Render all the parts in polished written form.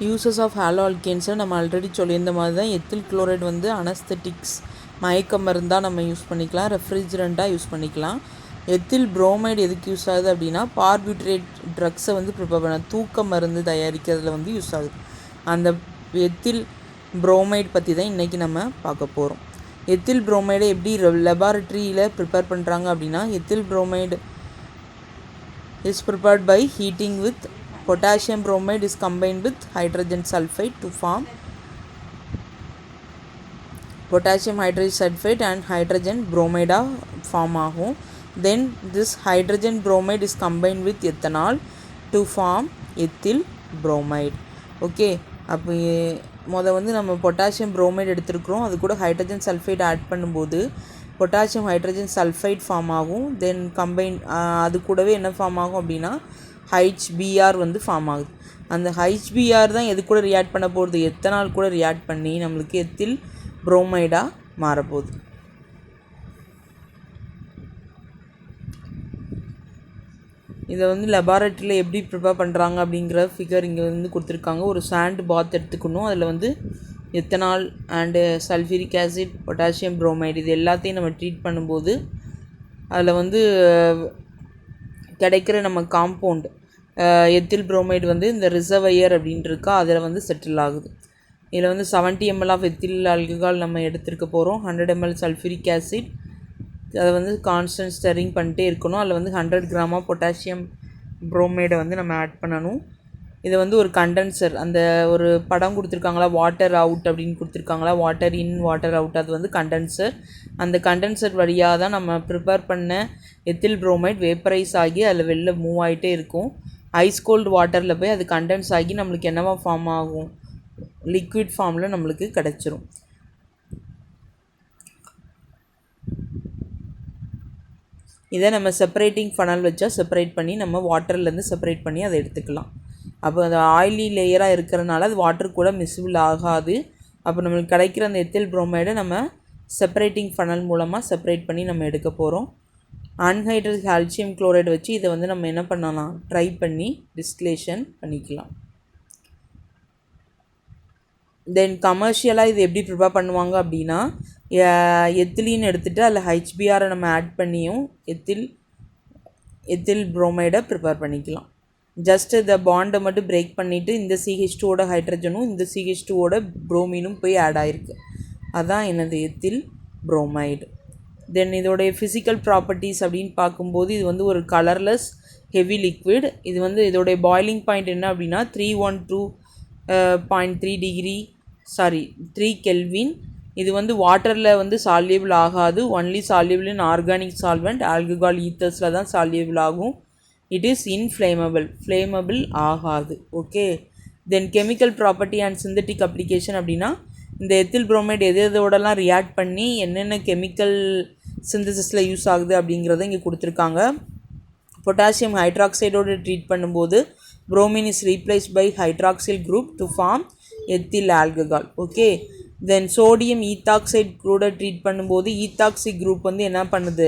Uses of hollow ஆல்கேன்ஸை நம்ம already சொல்லியிருந்த மாதிரி தான் எத்தில் குளோரைடு வந்து அனஸ்தெட்டிக்ஸ் மயக்க மருந்தாக நம்ம யூஸ் பண்ணிக்கலாம், ரெஃப்ரிஜரண்ட்டாக யூஸ் பண்ணிக்கலாம். எத்தில் புரோமைடு எதுக்கு யூஸ் ஆகுது அப்படின்னா பார்பியூட்ரேட் ட்ரக்ஸை வந்து ப்ரிப்பேர் பண்ண தூக்க மருந்து தயாரிக்கிறதுல வந்து யூஸ் ஆகுது. அந்த எத்தில் புரோமைடு பற்றி தான் இன்றைக்கி நம்ம பார்க்க போகிறோம். எத்தில் புரோமைடை எப்படி லெபார்ட்ரியில் ப்ரிப்பேர் பண்ணுறாங்க அப்படின்னா, ethyl bromide is prepared by heating with potassium bromide is combined with hydrogen sulfide to form potassium hydrosulfide and hydrogen bromide form ஆகும். Then this hydrogen bromide is combined with ethanol to form ethyl bromide. Okay, அப்போ வந்து நம்ம potassium bromide எடுத்துருக்குறோம், அது கூட hydrogen sulphide add பண்ணும்போது potassium hydrogen sulphide form ஆகும். தென் combine அது கூடவே என்ன ஃபார்ம் ஆகும் அப்படின்னா HBr வந்து ஃபார்ம் ஆகுது. அந்த HBr தான் எது கூட ரியாக்ட் பண்ண போகிறது, எத்தனால் கூட ரியாக்ட் பண்ணி நம்மளுக்கு எத்தில் புரோமைடாக மாறப்போகுது. இதை வந்து லெபார்ட்ரியில் எப்படி ப்ரிப்பேர் பண்ணுறாங்க அப்படிங்கிற ஃபிகர் இங்கே வந்து கொடுத்துருக்காங்க. ஒரு சாண்ட் பாத் எடுத்துக்கணும், அதில் வந்து ethanol and sulphuric acid, potassium bromide இது எல்லாத்தையும் நம்ம ட்ரீட் பண்ணும்போது அதில் வந்து கிடைக்கிற நம்ம காம்பவுண்ட் எத்தில் புரோமைடு வந்து இந்த ரிசர்வையர் அப்படின்ட்டு இருக்கா, அதில் வந்து செட்டில் ஆகுது. இதில் வந்து 70 ml ஆஃப் எத்தில் ஆல்கஹால் நம்ம எடுத்துருக்க போகிறோம். 100 ml சல்ஃபூரிக் ஆசிட், அதை வந்து கான்ஸ்டன்ட் ஸ்டரிங் பண்ணிட்டே இருக்கணும். அதில் வந்து 100 கிராம் பொட்டாசியம் புரோமைடை வந்து நம்ம ஆட் பண்ணணும். இதை வந்து ஒரு கண்டென்சர், அந்த ஒரு படம் கொடுத்துருக்காங்களா வாட்டர் அவுட் அப்படின்னு கொடுத்துருக்காங்களா, வாட்டர் இன் வாட்டர் அவுட், அது வந்து கண்டென்சர். அந்த கண்டென்சர் வழியாக தான் நம்ம ப்ரிப்பேர் பண்ண எத்தில் புரோமைட் வேப்பரைஸ் ஆகி அதில் வெளில மூவ் ஆகிட்டே இருக்கும். ஐஸ் கோல்டு வாட்டரில் போய் அது கண்டென்ஸ் ஆகி நம்மளுக்கு என்னவா ஃபார்ம் ஆகும், லிக்விட் ஃபார்மில் நம்மளுக்கு கிடச்சிரும். இதை நம்ம செப்பரேட்டிங் ஃபனல் வச்சா செப்பரேட் பண்ணி நம்ம வாட்டர்லேருந்து செப்பரேட் பண்ணி அதை எடுத்துக்கலாம். அப்போ அது ஆயிலி லேயராக இருக்கிறனால அது வாட்டர் கூட மிஸ்ஸிபிள் ஆகாது. அப்போ நம்மளுக்கு கிடைக்கிற அந்த எத்தில் புரோமைடை நம்ம செப்பரேட்டிங் ஃபனல் மூலமாக செப்பரேட் பண்ணி நம்ம எடுக்க போகிறோம். அன்ஹைட்ரஸ் கால்சியம் குளோரைடு வச்சு இதை வந்து நம்ம என்ன பண்ணலாம், ட்ரை பண்ணி டிஸ்டிலேஷன் பண்ணிக்கலாம். தென் கமர்ஷியலாக இது எப்படி ப்ரிப்பேர் பண்ணுவாங்க அப்படின்னா, எத்திலின் எடுத்துகிட்டு அதில் HBr நம்ம ஆட் பண்ணியும் எத்தில் புரோமைடை ப்ரிப்பேர் பண்ணிக்கலாம். ஜஸ்ட் இந்த பாண்டை மட்டும் பிரேக் பண்ணிவிட்டு இந்த CH2ஓட ஹைட்ரஜனும் இந்த CH2ஓட புரோமினும் போய் ஆட் ஆகிருக்கு. அதுதான் என்னது எத்தில் புரோமைடு. தென் இதோடைய ஃபிசிக்கல் ப்ராப்பர்ட்டிஸ் அப்படின்னு பார்க்கும்போது இது வந்து ஒரு கலர்லெஸ் ஹெவி லிக்விட். இது வந்து இதோடைய பாய்லிங் பாயிண்ட் என்ன அப்படின்னா 3 கெல்வின். இது வந்து வாட்டரில் வந்து சால்யூபிள் ஆகாது, only soluble in organic solvent alcohol ஈத்தர்ஸில் தான் சால்யூபிள் ஆகும். இட் இஸ் இன்ஃப்ளேமபிள், ஃப்ளேமபிள் ஆகாது. Okay, then chemical property and synthetic application அப்படின்னா இந்த எத்தில் புரோமைடு எதோடலாம் ரியாக்ட் பண்ணி என்னென்ன கெமிக்கல் சிந்தசிஸில் யூஸ் ஆகுது அப்படிங்கிறத இங்கே கொடுத்துருக்காங்க. பொட்டாசியம் ஹைட்ராக்சைடோடு ட்ரீட் பண்ணும்போது bromine is replaced by hydroxyl group to form ethyl alcohol. Okay, then sodium ethoxide கூட ட்ரீட் பண்ணும்போது ஈத்தாக்சி குரூப் வந்து என்ன பண்ணுது,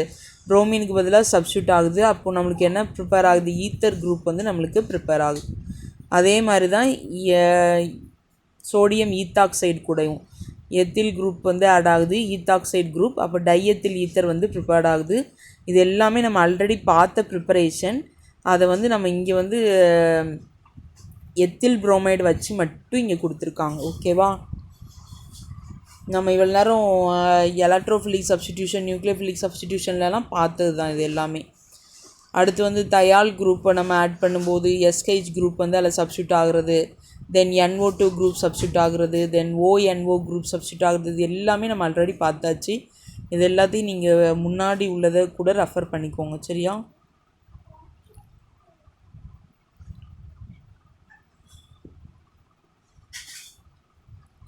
புரோமினுக்கு பதிலாக சப்ஸ்டியூட் ஆகுது. அப்போது நம்மளுக்கு என்ன ப்ரிப்பேர் ஆகுது, ஈத்தர் குரூப் வந்து நம்மளுக்கு ப்ரிப்பேர் ஆகுது. அதே மாதிரி தான் சோடியம் ஈத்தாக்சைடு கூடயும் எத்தில் குரூப் வந்து ஆட் ஆகுது, ஈத்தாக்சைடு குரூப். அப்போ டைஎத்தில் ஈத்தர் வந்து ப்ரிப்பேர்ட் ஆகுது. இது எல்லாமே நம்ம ஆல்ரெடி பார்த்த ப்ரிப்பரேஷன். அதை வந்து நம்ம இங்கே வந்து எத்தில் புரோமைடு வச்சு மட்டும் இங்கே கொடுத்துருக்காங்க. ஓகேவா, நம்ம இவ்வளோ நேரம் எலக்ட்ரோஃபிலிக் சப்ஸ்டிடியூஷன், நியூக்ளியோஃபிலிக் சப்ஸ்டிடியூஷன்லலாம் பார்த்தது தான் இது எல்லாமே. அடுத்து வந்து தயால் குரூப்பை நம்ம ஆட் பண்ணும்போது SH குரூப் வந்து அதில் சப்ஸ்டியூட் ஆகுறது, தென் NO2 குரூப் சப்ஸ்டியூட் ஆகுறது, தென் ONO குரூப் சப்ஸ்டியூட் ஆகுறது. இது எல்லாமே நம்ம ஆல்ரெடி பார்த்தாச்சு. இது எல்லாத்தையும் நீங்கள் முன்னாடி உள்ளதை கூட ரெஃபர் பண்ணிக்கோங்க, சரியா?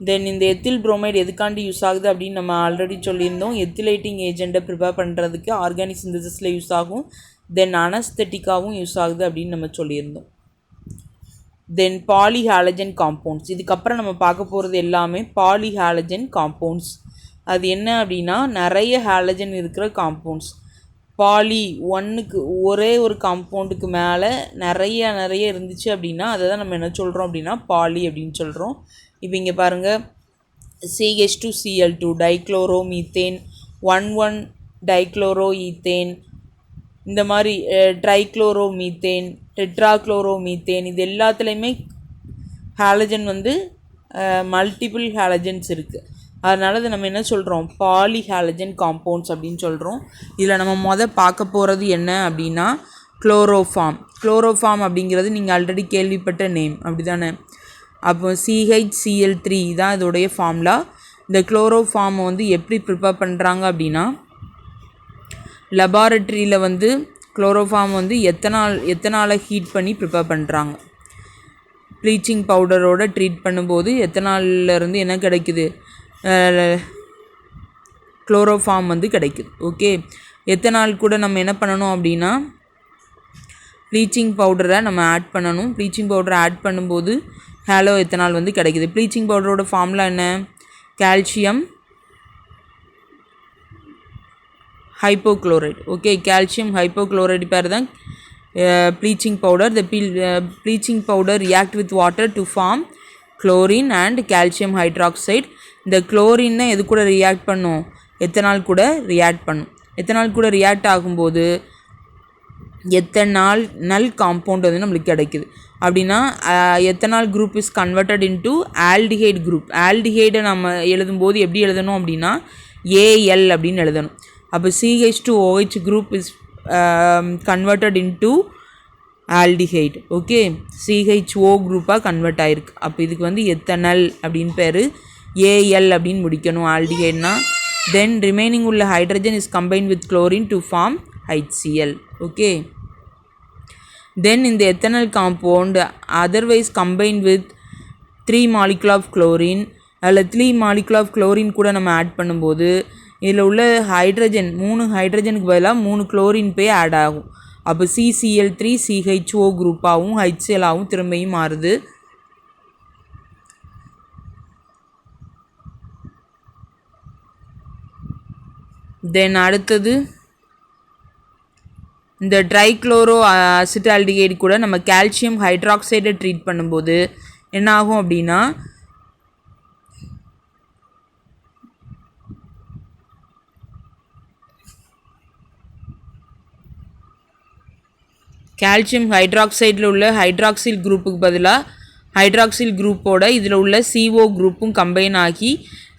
தென் இந்த எத்தில் புரோமைடு எதுக்காண்டி யூஸ் ஆகுது அப்படின்னு நம்ம ஆல்ரெடி சொல்லியிருந்தோம். எத்திலேட்டிங் ஏஜெண்ட்டை ப்ரிப்பேர் பண்ணுறதுக்கு ஆர்கானிக் சிந்தசிஸில் யூஸ் ஆகும். தென் அனஸ்தெட்டிக்காகவும் யூஸ் ஆகுது அப்படின்னு நம்ம சொல்லியிருந்தோம். தென் பாலிஹாலஜன் காம்பவுண்ட்ஸ், இதுக்கப்புறம் நம்ம பார்க்க போகிறது எல்லாமே பாலிஹாலஜன் காம்பவுண்ட்ஸ். அது என்ன அப்படின்னா நிறைய ஹாலஜன் இருக்கிற காம்பவுண்ட்ஸ். பாலி ஒன்றுக்கு ஒரே ஒரு காம்பவுண்டுக்கு மேலே நிறைய இருந்துச்சு அப்படின்னா அதை தான் நம்ம என்ன சொல்கிறோம் அப்படின்னா பாலி அப்படின்னு சொல்கிறோம். இப்போ இங்கே பாருங்கள், CH2Cl2 டைக்ளோரோமீத்தேன், 1,1 டைக்ளோரோஈத்தேன், இந்த மாதிரி ட்ரைக்ளோரோமீத்தேன், டெட்ராக்ளோரோமீத்தேன், இது எல்லாத்துலேயுமே ஹாலஜன் வந்து மல்டிபிள் ஹாலஜன்ஸ் இருக்குது. அதனால் அதை நம்ம என்ன சொல்கிறோம், பாலி ஹாலஜன் காம்பவுண்ட்ஸ் அப்படின்னு சொல்கிறோம். இதில் நம்ம பார்க்க போகிறது என்ன அப்படின்னா குளோரோஃபார்ம். குளோரோஃபார்ம் அப்படிங்கிறது நீங்கள் ஆல்ரெடி கேள்விப்பட்ட நேம் அப்படி தானே. அப்போ CHCl3 தான் இதோடைய ஃபார்முலா. இந்த குளோரோஃபார்மை வந்து எப்படி ப்ரிப்பேர் பண்ணுறாங்க அப்படின்னா, லெபார்ட்ரியில் வந்து குளோரோஃபார்ம் வந்து எத்தனாலை ஹீட் பண்ணி ப்ரிப்பேர் பண்ணுறாங்க. ப்ளீச்சிங் பவுடரோட ட்ரீட் பண்ணும்போது எத்தனாலிருந்து என்ன கிடைக்குது, குளோரோஃபார்ம் வந்து கிடைக்குது. ஓகே, எத்தனால் கூட நம்ம என்ன பண்ணணும் அப்படின்னா ப்ளீச்சிங் பவுடரை நம்ம ஆட் பண்ணணும். ப்ளீச்சிங் பவுடரை ஆட் பண்ணும்போது ஹேலோ எத்தனால் வந்து கிடைக்குது. ப்ளீச்சிங் பவுடரோட ஃபார்முலா என்ன, calcium hypochlorite. Okay, calcium hypochloride பேர் தான் bleaching powder. The bleaching powder react with water to form chlorine and calcium hydroxide. இந்த chlorine எது கூட ரியாக்ட் பண்ணும், எத்தனால் கூட ரியாக்ட் பண்ணும். எத்தனால் கூட ரியாக்ட் ஆகும்போது எத்தனால் நல் காம்பவுண்ட் வந்து நம்மளுக்கு கிடைக்குது. அப்படின்னா ethanol group is converted into aldehyde group. ஆல்டிஹைடை நம்ம எழுதும்போது எப்படி எழுதணும் அப்படின்னா AL அப்படின்னு எழுதணும். அப்போ CH2OH group is converted into aldehyde. Okay, CHO குரூப்பாக கன்வெர்ட் ஆகிருக்கு. அப்போ இதுக்கு வந்து எத்தனல் அப்படின்னு பேர், AL அப்படின்னு முடிக்கணும் ஆல்டிஹைட்னா. தென் ரிமைனிங் உள்ள hydrogen is combined with chlorine to form HCl. Okay, then இந்த ethanal compound otherwise combine with 3 molecule of chlorine. அதில் 3 molecule ஆஃப் குளோரின் கூட நம்ம ஆட் பண்ணும்போது இதில் உள்ள ஹைட்ரஜன் 3 ஹைட்ரஜனுக்கு பதிலாக 3 குளோரின் போய் ஆட் ஆகும். அப்போ CCl3 CHO குரூப்பாகவும் HCl-ஆகவும் திரும்பியும் மாறுது. தென் அடுத்தது இந்த ட்ரைக்ளோரோ அசிட்டால்டிகைடு கூட நம்ம கால்சியம் ஹைட்ராக்சைடை ட்ரீட் பண்ணும்போது என்ன ஆகும் அப்படின்னா கால்சியம் ஹைட்ராக்சைடில் உள்ள ஹைட்ராக்சில் குரூப்புக்கு பதிலாக ஹைட்ராக்சில் குரூப்போட இதில் உள்ள CO குரூப்பும் கம்பைன் ஆகி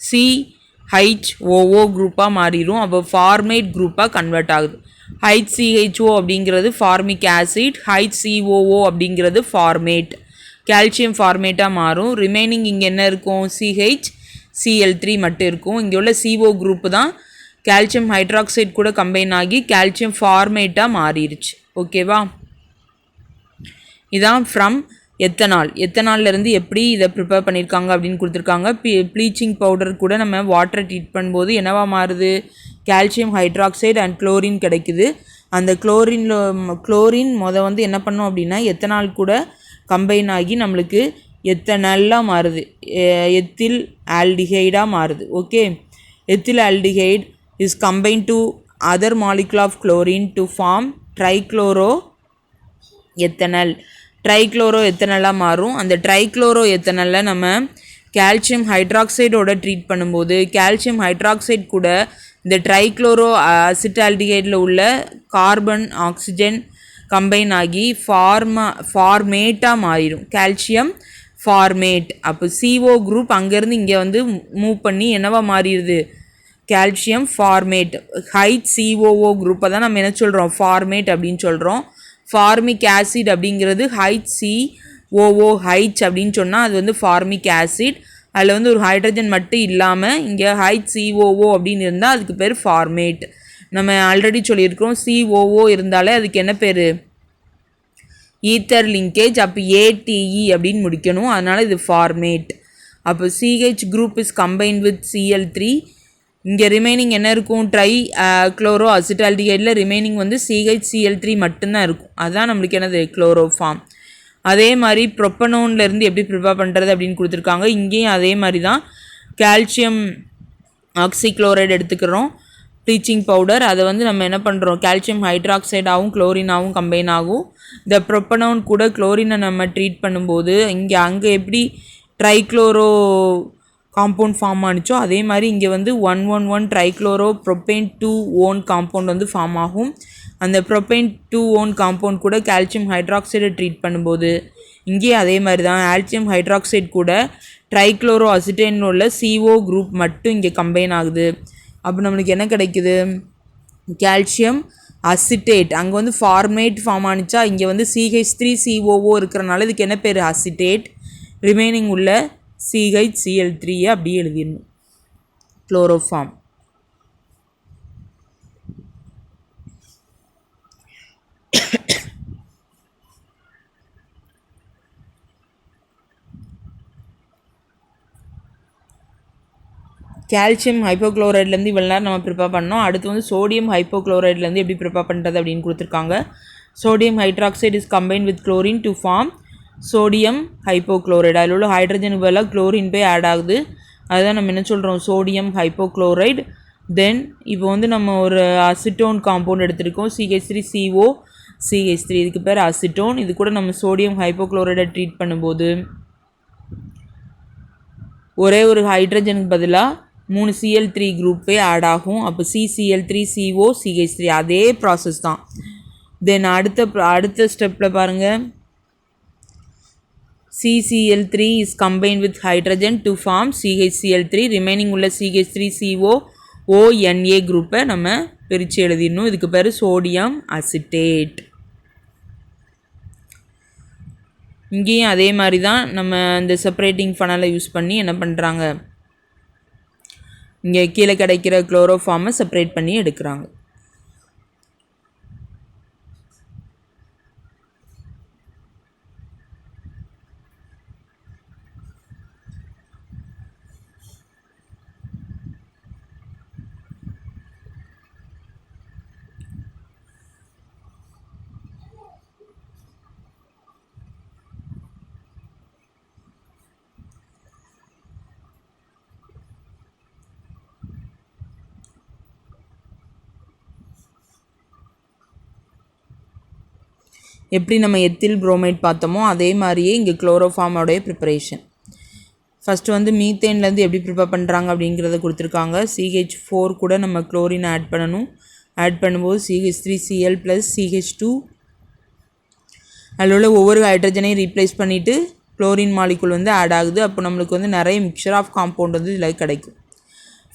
CHOO குரூப்பாக மாறிடும். அப்போ ஃபார்மேட் குரூப்பாக கன்வெர்ட் ஆகுது. HCHO அப்படிங்கிறது ஃபார்மிக் ஆசிட், HCOO அப்படிங்கிறது ஃபார்மேட், கால்சியம் ஃபார்மேட்டாக மாறும். ரிமைனிங் இங்கே என்ன இருக்கும், CHCl3 மட்டும் இருக்கும். இங்கே உள்ள CO குரூப்பு தான் கால்சியம் ஹைட்ராக்சைடு கூட கம்பைன் ஆகி கால்சியம் ஃபார்மேட்டாக மாறிடுச்சு. ஓகேவா, இதான் ஃப்ரம் எத்தனால். எத்தனால்லேருந்து எப்படி இதை ப்ரிப்பேர் பண்ணியிருக்காங்க அப்படின்னு கொடுத்துருக்காங்க. ப்ளீச்சிங் பவுடர் கூட நம்ம வாட்டரை ட்ரீட் பண்ணும்போது என்னவா மாறுது, கால்சியம் ஹைட்ராக்சைடு அண்ட் குளோரின் கிடைக்குது. அந்த குளோரின் வந்து என்ன பண்ணோம் அப்படின்னா எத்தனால் கூட கம்பைன் ஆகி நம்மளுக்கு எத்தனல்லாக மாறுது, எத்தில் ஆல்டிஹைடாக மாறுது. Okay, ethyl aldehyde is combine to other molecule of chlorine to form trichloro ethanal. Trichloro எத்தனலாக மாறும். அந்த ட்ரைக்ளோரோ எத்தனலில் நம்ம கால்சியம் ஹைட்ராக்சைடோட ட்ரீட் பண்ணும்போது கால்சியம் ஹைட்ராக்சைடு கூட இந்த ட்ரைக்ளோரோ அசிட்டால்டிகைடில் உள்ள கார்பன் ஆக்சிஜன் கம்பைன் ஆகி ஃபார்மேட்டாக மாறிடும், கால்சியம் ஃபார்மேட். அப்போ CO குரூப் அங்கேருந்து இங்கே வந்து மூவ் பண்ணி என்னவா மாறிடுது, கால்சியம் ஃபார்மேட். HCOO குரூப்பை தான் நம்ம என்ன சொல்கிறோம், ஃபார்மேட் அப்படின்னு சொல்கிறோம். ஃபார்மிக் ஆசிட் அப்படிங்கிறது HCOOH அப்படின்னு சொன்னால் அது வந்து ஃபார்மிக் ஆசிட். அதில் வந்து ஒரு ஹைட்ரஜன் மட்டும் இல்லாமல் இங்கே HCOO அப்படின்னு இருந்தால் அதுக்கு பேர் ஃபார்மேட். நம்ம ஆல்ரெடி சொல்லியிருக்கிறோம் COO இருந்தாலே அதுக்கு என்ன பேர், ஈத்தர் லிங்கேஜ். அப்போ ATE அப்படின்னு முடிக்கணும், அதனால் இது ஃபார்மேட். அப்போ CH group is combined with Cl3. இங்கே ரிமைனிங் என்ன இருக்கும், குளோரோ அசிட்டால்டிகைடில் ரிமைனிங் வந்து CHCl3 மட்டும்தான் இருக்கும். அதுதான் நம்மளுக்கு என்னது, குளோரோஃபார்ம். அதே மாதிரி ப்ரொப்பனோன்லேருந்து எப்படி ப்ரிப்பேர் பண்ணுறது அப்படின்னு கொடுத்துருக்காங்க. இங்கேயும் அதே மாதிரி தான் கால்சியம் ஆக்சிக்ளோரைடு எடுத்துக்கிறோம். Bleaching powder. அதை வந்து நம்ம என்ன பண்ணுறோம், கால்சியம் ஹைட்ராக்சைடாகவும் குளோரினாகவும் கம்பைன் ஆகும். இந்த ப்ரொப்பனோன் கூட குளோரினை நம்ம ட்ரீட் பண்ணும்போது அங்கே எப்படி ட்ரைக்ளோரோ காம்பவுண்ட் ஃபார்ம் ஆனிச்சோ அதே மாதிரி இங்கே வந்து 111 ட்ரைக்ளோரோ ப்ரொப்பேன் 2 ஓன் காம்பவுண்ட் வந்து ஃபார்ம் ஆகும். அந்த ப்ரொப்பேன் 2 ஓன் காம்பவுண்ட் கூட கால்சியம் ஹைட்ராக்சைடை ட்ரீட் பண்ணும்போது இங்கேயே அதே மாதிரி தான் கால்சியம் ஹைட்ராக்சைடு கூட ட்ரைக்ளோரோ அசிட்டேன்னு உள்ள CO குரூப் மட்டும் இங்கே கம்பைன் ஆகுது. அப்போ நம்மளுக்கு என்ன கிடைக்குது, கால்சியம் அசிட்டேட். அங்கே வந்து ஃபார்மேட் ஃபார்ம் ஆனிச்சா, இங்கே வந்து CH3COO இருக்கிறனால இதுக்கு என்ன பேர், அசிட்டேட். ரிமைனிங் உள்ள CHCl3 அப்படியே எழுதிடணும், குளோரோஃபார்ம். கால்சியம் ஹைப்போக்ளோரைட்லேருந்து இவ்வளோ நேரம் நம்ம ப்ரிப்பேர் பண்ணோம். அடுத்து வந்து சோடியம் ஹைப்போக்ளோரைட்லேருந்து எப்படி ப்ரிப்பேர் பண்ணுறது அப்படின்னு கொடுத்துருக்காங்க. Sodium hydroxide is combine with chlorine to form sodium hypochlorite. அதில் உள்ள ஹைட்ரஜனுக்கு பதிலாக குளோரின் போய் ஆட் ஆகுது. அதுதான் நம்ம என்ன சொல்கிறோம், சோடியம் ஹைப்போக்ளோரைடு. தென் இப்போ வந்து நம்ம ஒரு அசிட்டோன் காம்பவுண்ட் எடுத்திருக்கோம், CH3CO CH3, இதுக்கு பேர் அசிட்டோன். இது கூட நம்ம சோடியம் ஹைப்போக்ளோரைடை ட்ரீட் பண்ணும்போது ஒரே ஒரு ஹைட்ரஜனுக்கு பதிலாக 3 Cl3 குரூப்பே ஆட் ஆகும். அப்போ CCl3CO CH3 அதே ப்ராசஸ் தான். தென் அடுத்த ஸ்டெப்பில் பாருங்கள், CCl3 is combine with hydrogen to form CHCl3. Remaining உள்ள CH3CO ONA குரூப்பை நம்ம பிரித்து எழுதிடணும். இதுக்கு பேர் சோடியம் அசிட்டேட். இங்கேயும் அதே மாதிரி தான் நம்ம இந்த செப்பரேட்டிங் ஃபனலை யூஸ் பண்ணி என்ன பண்ணுறாங்க, இங்கே கீழே கிடைக்கிற குளோரோஃபார்மை செப்பரேட் பண்ணி எடுக்கிறாங்க. எப்படி நம்ம எத்தில் புரோமைட் பார்த்தோமோ அதே மாதிரியே இங்கே குளோரோஃபார்மோடைய ப்ரிப்பரேஷன். ஃபஸ்ட்டு வந்து மீத்தேன்லேருந்து எப்படி ப்ரிப்பேர் பண்ணுறாங்க அப்படிங்கிறத கொடுத்துருக்காங்க. CH4 கூட நம்ம குளோரின் ஆட் பண்ணணும். ஆட் பண்ணும்போது CH3Cl + CH2 அதில் உள்ள ஒவ்வொரு ஹைட்ரஜனையும் ரீப்ளேஸ் பண்ணிவிட்டு குளோரின் மாலிகுல் வந்து ஆட் ஆகுது. அப்போ நம்மளுக்கு வந்து நிறைய மிக்சர் ஆஃப் காம்பவுண்ட் வந்து இதில் கிடைக்கும்.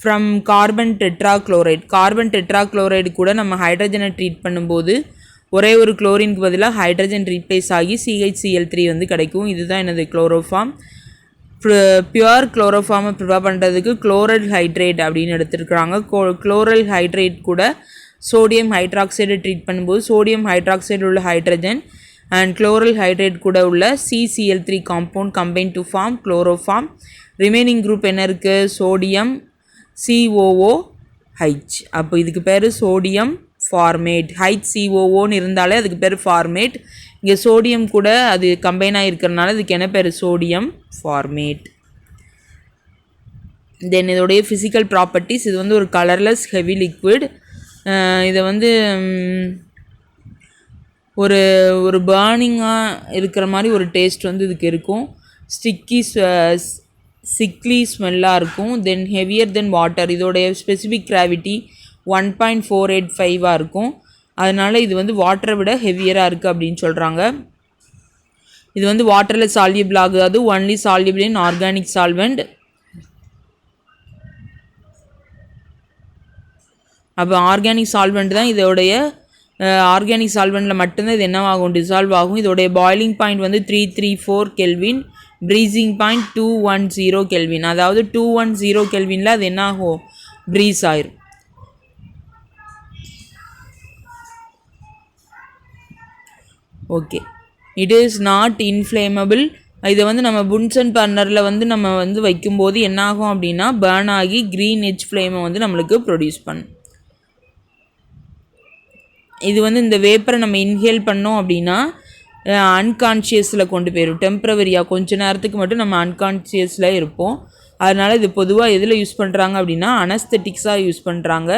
ஃப்ரம் கார்பன் டெட்ராக்ளோரைடு கூட நம்ம ஹைட்ரஜனை ட்ரீட் பண்ணும்போது ஒரே ஒரு குளோரினுக்கு பதிலாக ஹைட்ரஜன் ரீப்ளேஸ் ஆகி CHCl3 வந்து கிடைக்கும். இதுதான் எனது குளோரோஃபார்ம். பியூர் குளோரோஃபார்மை ப்ரிப்பேர் பண்ணுறதுக்கு குளோரல் ஹைட்ரேட் அப்படின்னு எடுத்துருக்குறாங்க. குளோரல் ஹைட்ரேட் கூட சோடியம் ஹைட்ராக்சைடை ட்ரீட் பண்ணும்போது சோடியம் ஹைட்ராக்சைடு உள்ள ஹைட்ரஜன் அண்ட் குளோரல் ஹைட்ரேட் கூட உள்ள CCl3 compound combine to form chloroform. Remaining group என்ன இருக்குது, சோடியம் COOH. அப்போ இதுக்கு பேர் சோடியம் ஃபார்மேட். HCOOன்னு இருந்தாலே அதுக்கு பேர் ஃபார்மேட். இங்கே சோடியம் கூட அது கம்பைன் ஆகிருக்கிறதுனால இதுக்கு என்ன பேர், சோடியம் ஃபார்மேட். தென் இதோடைய ஃபிசிக்கல் ப்ராப்பர்ட்டிஸ், இது வந்து ஒரு கலர்லெஸ் ஹெவி லிக்விட். இதை வந்து ஒரு பர்னிங்காக இருக்கிற மாதிரி ஒரு டேஸ்ட் வந்து இதுக்கு இருக்கும். சிக்லி ஸ்மெல்லாக இருக்கும். தென் ஹெவியர் தென் வாட்டர். இதோடைய ஸ்பெசிஃபிக் கிராவிட்டி 1.485 இருக்கும். அதனால் இது வந்து வாட்டரை விட ஹெவியராக இருக்குது அப்படின்னு சொல்கிறாங்க. இது வந்து வாட்டரில் சால்யூபிள் ஆகாது, only soluble in organic solvent. அப்போ ஆர்கானிக் சால்வெண்ட் தான் இதோடைய ஆர்கானிக் சால்வெண்ட்டில் மட்டும்தான் இது என்னவாகும், டிசால்வ் ஆகும். இதோடைய பாய்லிங் பாயிண்ட் வந்து 334 கெல்வின், ப்ரீசிங் பாயிண்ட் 210 கெல்வின். அதாவது 210 கெல்வினில் அது என்ன ஆகும், ப்ரீஸ் ஆயிரும். Okay, it is not inflammable. இதை வந்து நம்ம புன்சன் பர்னரில் வந்து நம்ம வந்து வைக்கும்போது என்னாகும் அப்படின்னா பேர்ன் ஆகி க்ரீன் எட்ஜ் ஃப்ளேமை வந்து நம்மளுக்கு ப்ரொடியூஸ் பண்ணும். இது வந்து இந்த வேப்பரை நம்ம இன்ஹேல் பண்ணோம் அப்படின்னா அன்கான்ஷியஸில் கொண்டு போயிடும். டெம்ப்ரவரியாக கொஞ்ச நேரத்துக்கு மட்டும் நம்ம அன்கான்ஷியஸில் இருப்போம். அதனால் இது பொதுவாக எதில் யூஸ் பண்ணுறாங்க அப்படின்னா அனஸ்தெட்டிக்ஸாக யூஸ் பண்ணுறாங்க.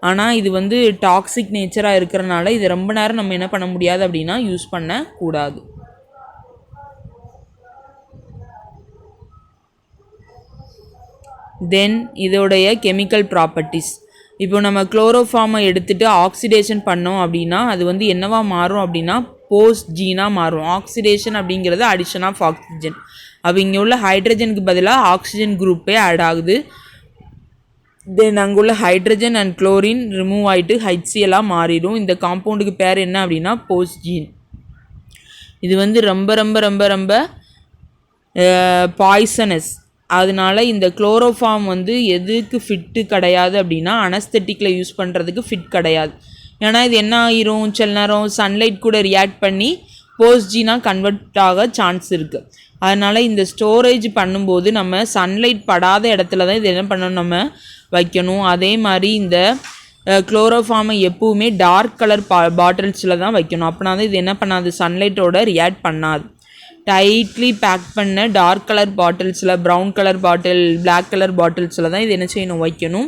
ஆனால் இது வந்து டாக்ஸிக் நேச்சராக இருக்கிறனால இது ரொம்ப நேரம் நம்ம என்ன பண்ண முடியாது அப்படின்னா யூஸ் பண்ணக்கூடாது. தென் இதோடைய கெமிக்கல் ப்ராப்பர்ட்டிஸ். இப்போ நம்ம குளோரோஃபார்மை எடுத்துகிட்டு ஆக்சிடேஷன் பண்ணோம் அப்படின்னா அது வந்து என்னவா மாறும் அப்படின்னா போஸ்ஜீனாக மாறும். ஆக்சிடேஷன் அப்படிங்கிறது அடிஷன் ஆஃப் ஆக்சிஜன். அப்போ இங்கே உள்ள ஹைட்ரஜனுக்கு பதிலாக ஆக்சிஜன் குரூப்பே ஆட் ஆகுது. தென் அங்கே உள்ள ஹைட்ரஜன் அண்ட் குளோரின் ரிமூவ் ஆகிட்டு HCl மாறிடும். இந்த காம்பவுண்டுக்கு பேர் என்ன அப்படின்னா போஸ்ஜீன். இது வந்து ரொம்ப ரொம்ப ரொம்ப ரொம்ப பாய்சனஸ். அதனால இந்த குளோரோஃபார்ம் வந்து எதுக்கு ஃபிட்டு கிடையாது அப்படின்னா அனஸ்தெட்டிக்கில் யூஸ் பண்ணுறதுக்கு ஃபிட் கிடையாது. ஏன்னா இது என்ன ஆகிரும், சில நேரம் சன்லைட் கூட ரியாக்ட் பண்ணி போஸ்ஜீனாக கன்வெர்ட் ஆக சான்ஸ் இருக்குது. அதனால் இந்த ஸ்டோரேஜ் பண்ணும்போது நம்ம சன்லைட் படாத இடத்துல தான் இது என்ன பண்ணணும், நம்ம வைக்கணும். அதே மாதிரி இந்த குளோரோஃபார்மை எப்போவுமே டார்க் கலர் பாட்டில்ஸில் தான் வைக்கணும். அப்படின்னா தான் இது என்ன பண்ணாது, சன்லைட்டோட ரியாக்ட் பண்ணாது. டைட்லி பேக் பண்ண டார்க் கலர் பாட்டில்ஸில், brown colour bottle, black colour பாட்டில்ஸில் தான் இது என்ன செய்யணும், வைக்கணும்.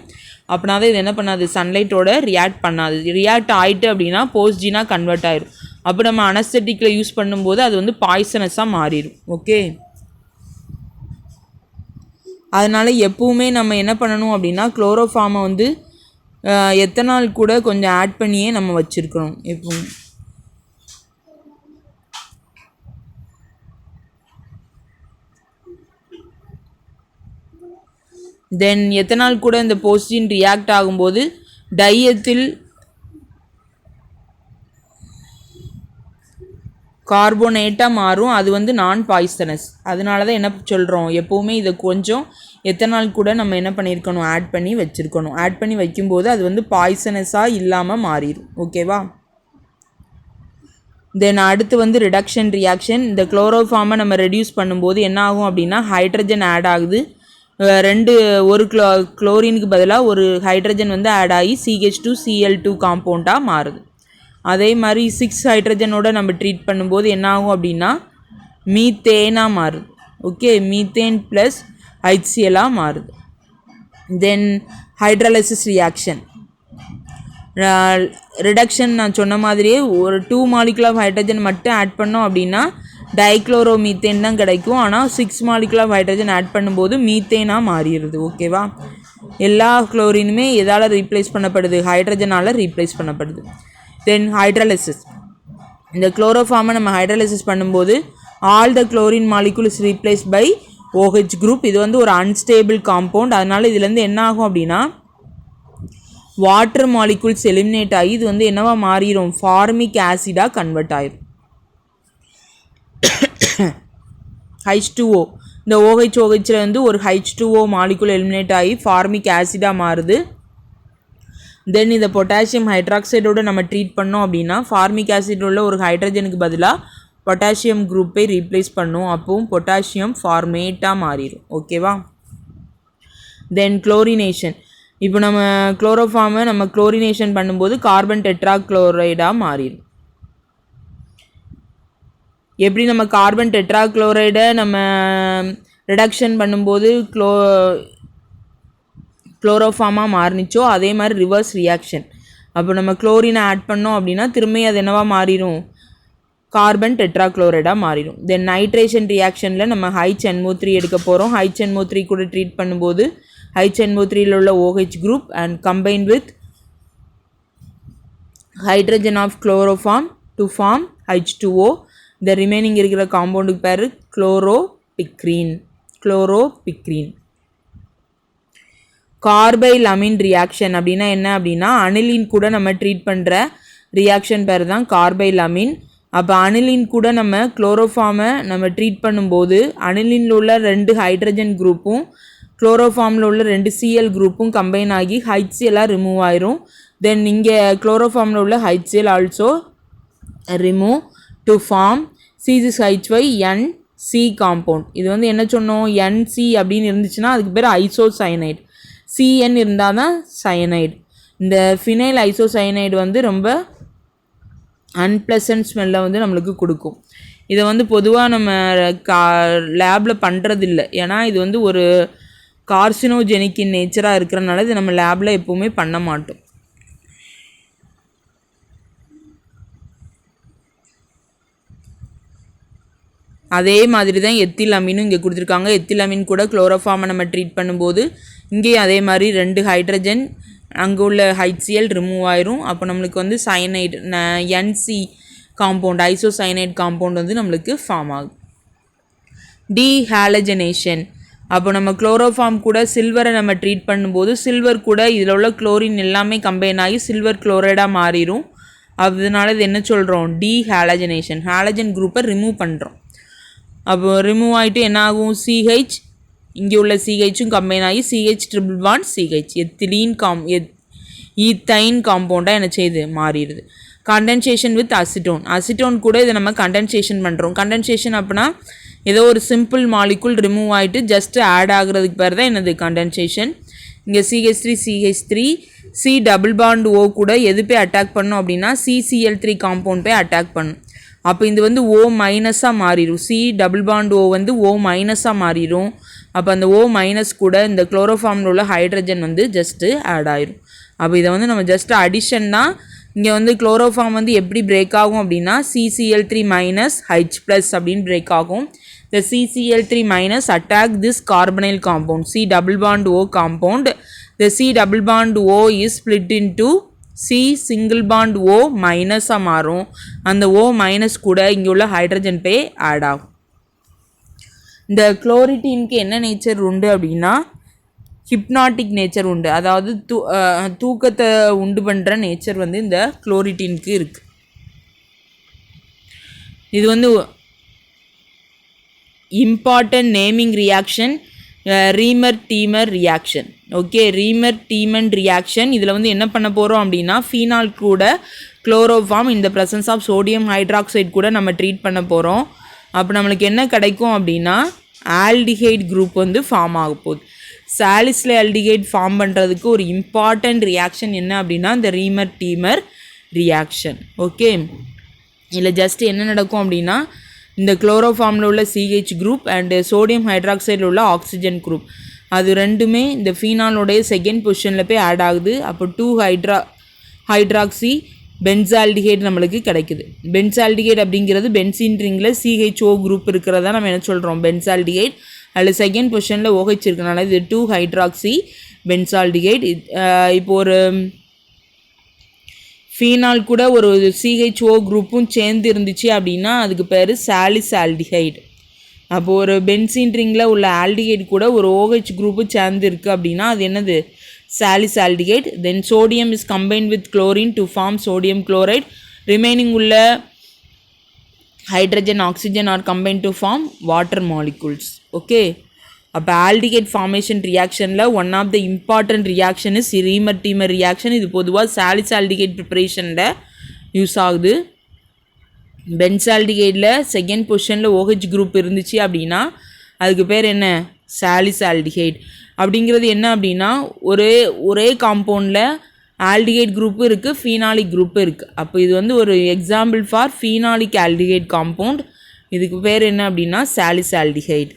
அப்படின்னா தான் இது என்ன பண்ணாது, சன்லைட்டோட ரியாக்ட் பண்ணாது. ரியாக்ட் ஆகிட்டு அப்படின்னா போஸ்ஜீனாக கன்வெர்ட் ஆயிடும். அப்போ நம்ம அனஸ்தெட்டிக்கில் யூஸ் பண்ணும்போது அது வந்து பாய்சனஸாக மாறிடும். ஓகே, அதனால் எப்போவுமே நம்ம என்ன பண்ணணும் அப்படின்னா குளோரோஃபார்மை வந்து எத்தனால் கூட கொஞ்சம் ஆட் பண்ணியே நம்ம வச்சுருக்கணும் எப்பவும். தென் எத்தனால் கூட இந்த போஸ்ஜீன் ரியாக்ட் ஆகும்போது டைஎத்தில் கார்போனேட்டாக மாறும். அது வந்து நான் பாய்சனஸ். அதனால தான் என்ன சொல்கிறோம், எப்போவுமே இதை கொஞ்சம் எத்தனால் கூட நம்ம என்ன பண்ணியிருக்கணும், ஆட் பண்ணி வச்சுருக்கணும். ஆட் பண்ணி வைக்கும்போது அது வந்து பாய்சனஸாக இல்லாமல் மாறிடும். ஓகேவா. தென் அடுத்து வந்து ரிடக்ஷன் ரியாக்ஷன். இந்த குளோரோஃபார்மை நம்ம ரெடியூஸ் பண்ணும்போது என்ன ஆகும் அப்படின்னா ஹைட்ரஜன் ஆட் ஆகுது. ஒரு குளோரினுக்கு பதிலாக ஒரு ஹைட்ரஜன் வந்து ஆட் ஆகி CH2Cl2 காம்பவுண்டாக மாறுது. அதே மாதிரி 6 ஹைட்ரஜனோட நம்ம ட்ரீட் பண்ணும்போது என்ன ஆகும் அப்படின்னா மீத்தேனாக மாறுது. ஓகே, மீத்தேன் ப்ளஸ் HCl மாறுது. தென் ஹைட்ராலிசிஸ் ரியாக்ஷன். ரிடக்ஷன் நான் சொன்ன மாதிரியே ஒரு 2 மாலிகுல் ஆஃப் ஹைட்ரஜன் மட்டும் ஆட் பண்ணோம் அப்படின்னா டைக்ளோரோமீத்தேன் தான் கிடைக்கும். ஆனால் 6 மாலிகுல் ஆஃப் ஹைட்ரஜன் ஆட் பண்ணும்போது மீத்தேனாக மாறிடுது. ஓகேவா. எல்லா குளோரினுமே எதால் ரீப்ளேஸ் பண்ணப்படுது, ஹைட்ரஜனால் ரீப்ளேஸ் பண்ணப்படுது. Then hydrolysis. இந்த குளோரோஃபார்மை நம்ம ஹைட்ராலிசிஸ் பண்ணும்போது all the chlorine molecule is replace by OH group. இது வந்து ஒரு அன்ஸ்டேபிள் காம்பவுண்ட். அதனால் இதுலேருந்து என்ன ஆகும் அப்படின்னா வாட்டர் மாலிகுல்ஸ் எலிமினேட் ஆகி இது வந்து என்னவா மாறிடும், ஃபார்மிக் ஆசிடாக கன்வெர்ட் ஆயிடும். H2O. இந்த OHல வந்து ஒரு H2O மாலிகுல் எலிமினேட் ஆகி ஃபார்மிக் ஆசிடாக மாறுது. தென் இதை பொட்டாசியம் ஹைட்ராக்சைடோடு நம்ம ட்ரீட் பண்ணோம் அப்படின்னா ஃபார்மிக் ஆசிட் உள்ள ஒரு ஹைட்ரஜனுக்கு பதிலாக பொட்டாசியம் குரூப்பை ரீப்ளேஸ் பண்ணும். அப்போவும் பொட்டாசியம் ஃபார்மேட்டாக மாறிடும். ஓகேவா. தென் குளோரினேஷன். இப்போ நம்ம குளோரோஃபார்மை நம்ம குளோரினேஷன் பண்ணும்போது கார்பன் டெட்ராக்ளோரைடாக மாறிடும். எப்படி நம்ம கார்பன் டெட்ராக்ளோரைடை நம்ம ரிடக்ஷன் பண்ணும்போது குளோரோஃபார்மாக மாறிச்சோ அதே மாதிரி ரிவர்ஸ் ரியாக்ஷன். அப்போ நம்ம குளோரினை ஆட் பண்ணோம் அப்படின்னா திரும்பி அது என்னவா மாறிடும், கார்பன் டெட்ராக்ளோரைடாக மாறிடும். தென் நைட்ரேஷன் ரியாக்ஷனில் நம்ம HNO3 எடுக்க போகிறோம். HNO3 கூட ட்ரீட் பண்ணும்போது HNO3யில் உள்ள OH group and combine with hydrogen of chloroform to form H2O. இந்த ரிமைனிங் இருக்கிற காம்பவுண்டுக்கு பேர் குளோரோபிக்ரீன். கார்பைல் அமீன் ரியாக்ஷன் அப்படின்னா என்ன அப்படின்னா அனிலின் கூட நம்ம ட்ரீட் பண்ணுற ரியாக்ஷன் பேர் தான் கார்பைல் அமீன். அப்போ அனிலின் கூட நம்ம குளோரோஃபார்மை நம்ம ட்ரீட் பண்ணும்போது அனிலினில் உள்ள 2 ஹைட்ரஜன் குரூப்பும் குளோரோஃபார்மில் உள்ள 2 Cl குரூப்பும் கம்பைன் ஆகி HCl ரிமூவ் ஆயிரும். தென் இங்கே குளோரோஃபார்மில் உள்ள HCl also remove to form C6H5NC compound. இது வந்து என்ன சொன்னோம், NC அப்படின்னு இருந்துச்சுன்னா அதுக்கு பேர் ஐசோசயனைடு. CN இருந்தால் தான் சயனைடு. இந்த ஃபினைல் ஐசோசயனைடு வந்து ரொம்ப அன்பிளசன்ட் ஸ்மெல்லை வந்து நம்மளுக்கு கொடுக்கும். இதை வந்து பொதுவாக நம்ம லேபில் பண்ணுறதில்ல. ஏன்னா இது வந்து ஒரு கார்சினோஜெனிக் இன் நேச்சராக இருக்கிறனால இது நம்ம லேபில் எப்போவுமே பண்ண மாட்டோம். அதே மாதிரி தான் எத்தில் அமீனும் இங்கே கொடுத்துருக்காங்க. எத்தில் அமீன் கூட குளோரோஃபார்மை நம்ம ட்ரீட் பண்ணும்போது இங்கேயும் அதே மாதிரி 2 ஹைட்ரஜன் அங்கே உள்ள HCl ரிமூவ் ஆயிரும். அப்போ நம்மளுக்கு வந்து cyanide NC compound isocyanate compound வந்து நம்மளுக்கு ஃபார்ம் ஆகும். டீஹாலஜனேஷன், அப்போ நம்ம குளோரோஃபார்ம் கூட சில்வரை நம்ம ட்ரீட் பண்ணும்போது சில்வர் கூட இதில் உள்ள குளோரின் எல்லாமே கம்பைன் ஆகி சில்வர் குளோரைடாக மாறிடும். அதனால இது என்ன சொல்கிறோம், டீஹாலஜனேஷன். ஹாலஜன் குரூப்பை ரிமூவ் பண்ணுறோம். அப்போ ரிமூவ் ஆகிட்டு என்ன ஆகும், CH இங்கே உள்ள CHும் கம்பைன் ஆகி CH triple bond CH ethylene ethyne காம்பவுண்டாக என்ன செய்யுது, மாறிடுது. கண்டென்சேஷன் வித் அசிட்டோன் கூட இதை நம்ம கண்டென்சேஷன் பண்ணுறோம். கண்டென்சேஷன் அப்படின்னா ஏதோ ஒரு சிம்பிள் மாலிகுல் ரிமூவ் ஆகிட்டு ஜஸ்ட் ஆட் ஆகுறதுக்கு பேர் தான் என்னது கண்டென்சேஷன். இங்கே CH3 C double bond O கூட எது போய் அட்டாக் பண்ணும் அப்படின்னா CCl3 காம்பவுண்ட் போய் அட்டாக் பண்ணும். அப்போ இது வந்து O மைனஸாக மாறிடும். C டபுள் பாண்ட் O வந்து O மைனஸாக மாறிடும். அப்போ அந்த O மைனஸ் கூட இந்த குளோரோஃபார்மில் உள்ள ஹைட்ரஜன் வந்து ஜஸ்ட்டு ஆட் ஆயிரும். அப்போ இதை வந்து நம்ம ஜஸ்ட் அடிஷன் தான். இங்கே வந்து குளோரோஃபார்ம் வந்து எப்படி பிரேக் ஆகும் அப்படின்னா CCl3 மைனஸ் H ப்ளஸ் அப்படின்னு பிரேக் ஆகும். The CCl3 minus attack this carbonyl compound C double bond O compound. The C double bond O is split into C single bond O minus மாறும். அந்த O minus கூட இங்கே உள்ள hydrogen பே add ஆகும். இந்த குளோரிட்டீனுக்கு என்ன நேச்சர் உண்டு அப்படின்னா ஹிப்னாட்டிக் நேச்சர் உண்டு. அதாவது தூக்கத்தை உண்டு பண்ணுற நேச்சர் வந்து இந்த குளோரிட்டீனுக்கு இருக்குது. இது வந்து important naming reaction Reimer Tiemann reaction. Okay, Reimer Tiemann reaction. இதில் வந்து என்ன பண்ண போகிறோம் அப்படின்னா ஃபீனால் கூட குளோரோஃபார்ம் இந்த ப்ரெசன்ஸ் ஆஃப் சோடியம் ஹைட்ராக்சைடு கூட நம்ம ட்ரீட் பண்ண போகிறோம். அப்போ நம்மளுக்கு என்ன கிடைக்கும் அப்படின்னா ஆல்டிஹைட் குரூப் வந்து ஃபார்ம் ஆக போகுது. சாலிசிலிக் ஆல்டிஹைட் ஃபார்ம் பண்ணுறதுக்கு ஒரு இம்பார்ட்டன்ட் ரியாக்ஷன் என்ன அப்படின்னா இந்த ரீமர்-டீமர் ரியாக்ஷன். ஓகே, இதில் ஜஸ்ட் என்ன நடக்கும் அப்படின்னா இந்த குளோரோஃபார்மில் உள்ள CH குரூப் அண்டு சோடியம் ஹைட்ராக்சைடில் உள்ள ஆக்சிஜன் குரூப் அது ரெண்டுமே இந்த ஃபீனாலோடைய செகண்ட் பொசிஷனில் போய் ஆட் ஆகுது. அப்போ 2 ஹைட்ராக்சி பென்சால்டிஹைட் நம்மளுக்கு கிடைக்குது. பென்சால்டிஹைட் அப்படிங்கிறது பென்சின் ரிங்கில் CHO குரூப் இருக்கிறதா நம்ம என்ன சொல்கிறோம், பென்சால்டிஹைட். அதில் செகண்ட் பொசிஷனில் OH இருக்கனால இது 2 ஹைட்ராக்சி பென்சால்டிஹைட். இப்போ ஒரு ஃபீனால் கூட ஒரு CHO குரூப்பும் சேர்ந்து இருந்துச்சு அப்படின்னா அதுக்கு பேர் சாலிஸ் ஆல்டிஹைடு. அப்போது ஒரு பென்சின் ரிங்கில் உள்ள ஆல்டிஹைடு கூட ஒரு OH குரூப்பு சேர்ந்து இருக்குது அப்படின்னா அது என்னது, salicyl aldehyde. Then sodium is combined with chlorine to form sodium chloride. Remaining உள்ள hydrogen oxygen are combined to form water molecules. Okay, அப்போ ஆல்டிஹைட் ஃபார்மேஷன் ரியாக்ஷனில் one of the important reaction is Reimer Tiemann reaction. இது பொதுவாக salicyl aldehyde ப்ரிப்பரேஷனில் use ஆகுது. பென்சால்டிஹைடில் second பொசிஷனில் OH group இருந்துச்சு அப்படின்னா அதுக்கு பேர் என்ன, சாலிஸ் ஆல்டிஹைட். அப்படிங்கிறது என்ன அப்படின்னா ஒரே காம்பவுண்டில் ஆல்டிஹைட் குரூப்பும் இருக்குது, ஃபீனாலிக் குரூப்பும் இருக்குது. அப்போ இது வந்து ஒரு example for phenolic aldehyde compound. இதுக்கு பேர் என்ன அப்படின்னா சாலிஸ் ஆல்டிஹைட்.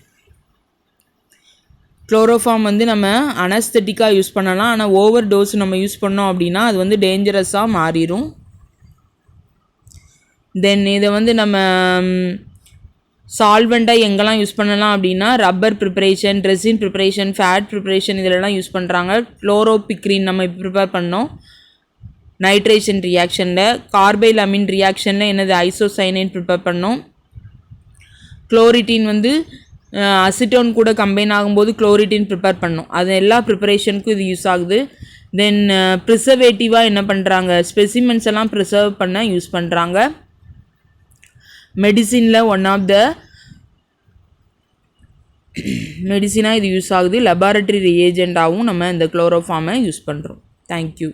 குளோரோஃபார்ம் வந்து நம்ம அனஸ்தட்டிக்காக யூஸ் பண்ணலாம். ஆனால் ஓவர் டோஸ் நம்ம யூஸ் பண்ணோம் அப்படின்னா அது வந்து டேஞ்சரஸாக மாறிடும். தென் இதை வந்து நம்ம சால்வெண்ட்டாக எங்கெல்லாம் யூஸ் பண்ணலாம் அப்படின்னா rubber preparation, resin preparation, fat preparation இதிலெல்லாம் யூஸ் பண்ணுறாங்க. குளோரோபிக்ரின் நம்ம ப்ரிப்பேர் பண்ணோம் நைட்ரேஷன் ரியாக்ஷனில். கார்பைல் அமீன் ரியாக்ஷனில் என்னது ஐசோசைனைட் ப்ரிப்பேர் பண்ணோம். குளோரிட்டின் வந்து அசிட்டோன் கூட கம்பைன் ஆகும்போது குளோரிட்டின் ப்ரிப்பேர் பண்ணோம். அது எல்லா ப்ரிப்பரேஷனுக்கும் இது யூஸ் ஆகுது. தென் ப்ரிசர்வேட்டிவாக என்ன பண்ணுறாங்க, ஸ்பெசிமென்ஸ் எல்லாம் ப்ரிசர்வ் பண்ண யூஸ் பண்ணுறாங்க. மெடிசினில் ஒன் ஆஃப் த மெடிசினாக இது யூஸ் ஆகுது. லெபார்ட்டரி ரியேஜெண்டாகவும் நம்ம இந்த குளோரோஃபார்மை யூஸ் பண்ணுறோம். தேங்க்யூ.